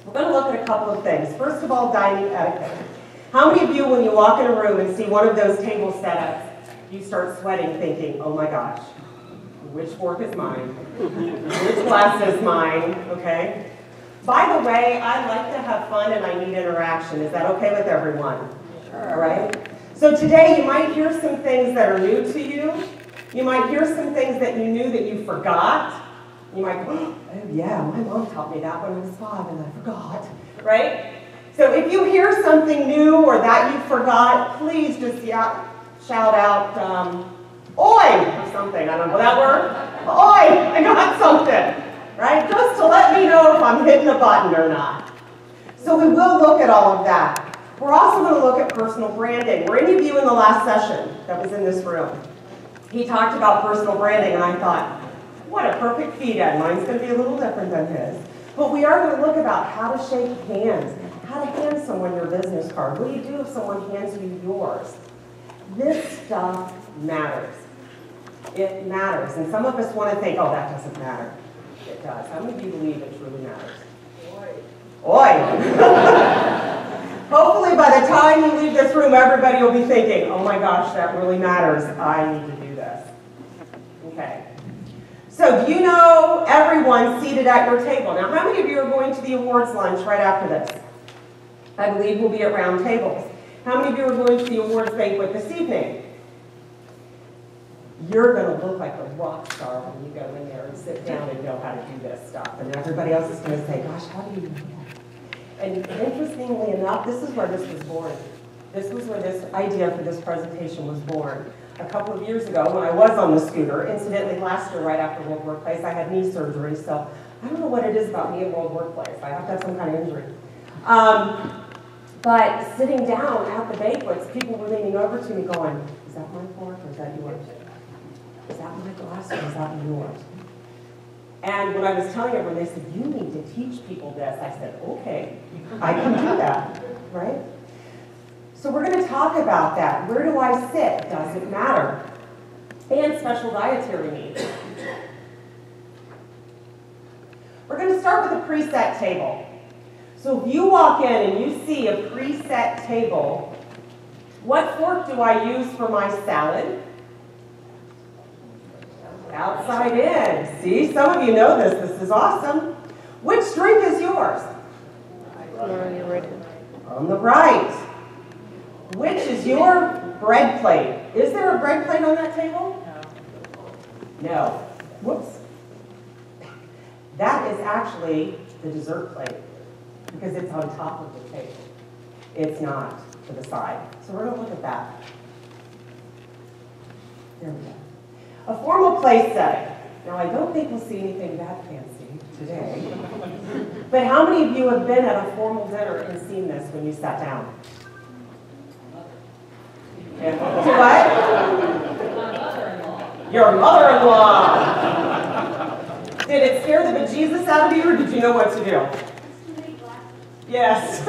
We're going to look at a couple of things. First of all, dining etiquette. How many of you, when you walk in a room and see one of those table setups, you start sweating thinking, oh my gosh, which fork is mine? Which glass is mine? Okay? By the way, I like to have fun and I need interaction. Is that okay with everyone? Sure. All right? So today you might hear some things that are new to you. You might hear some things that you knew that you forgot. You might go, oh yeah, my mom taught me that when I was 5 and I forgot, right? So if you hear something new or that you forgot, please just shout out, oi, or something. I don't know that word. Oi, I got something, right? Just to let me know if I'm hitting a button or not. So we will look at all of that. We're also going to look at personal branding. Were any of you in the last session that was in this room? He talked about personal branding, and I thought, what a perfect feed in. Mine's going to be a little different than his. But we are going to look about how to shake hands, how to hand someone your business card. What do you do if someone hands you yours? This stuff matters. It matters. And some of us want to think, oh, that doesn't matter. It does. How many of you believe it truly matters? Oi. Hopefully by the time you leave this room, everybody will be thinking, oh my gosh, that really matters. I need to do this. Okay. So do you know everyone seated at your table? Now, how many of you are going to the awards lunch right after this? I believe we'll be at round tables. How many of you are going to the awards banquet this evening? You're going to look like a rock star when you go in there and sit down and know how to do this stuff. And everybody else is going to say, gosh, how do you do that? And interestingly enough, this is where this was born. This was where this idea for this presentation was born. A couple of years ago, when I was on the scooter, incidentally last year right after World Workplace, I had knee surgery, so I don't know what it is about me and World Workplace. I have to have some kind of injury. But sitting down at the banquets, people were leaning over to me going, is that my fork or is that yours? Is that my glass or is that yours? And when I was telling everyone, they said, you need to teach people this. I said, okay, I can do that, right? So we're going to talk about that. Where do I sit? Does it matter? And special dietary needs. We're going to start with a preset table. So if you walk in and you see a preset table, what fork do I use for my salad? Outside in. See, some of you know this. This is awesome. Which drink is yours? On the right. Which is your bread plate? Is there a bread plate on that table? No. Whoops. That is actually the dessert plate because it's on top of the table. It's not to the side. So we're going to look at that. There we go. A formal place setting. Now, I don't think we'll see anything that fancy today. But how many of you have been at a formal dinner and seen this when you sat down? What? Your mother-in-law. Did it scare the bejesus out of you, or did you know what to do? Yes.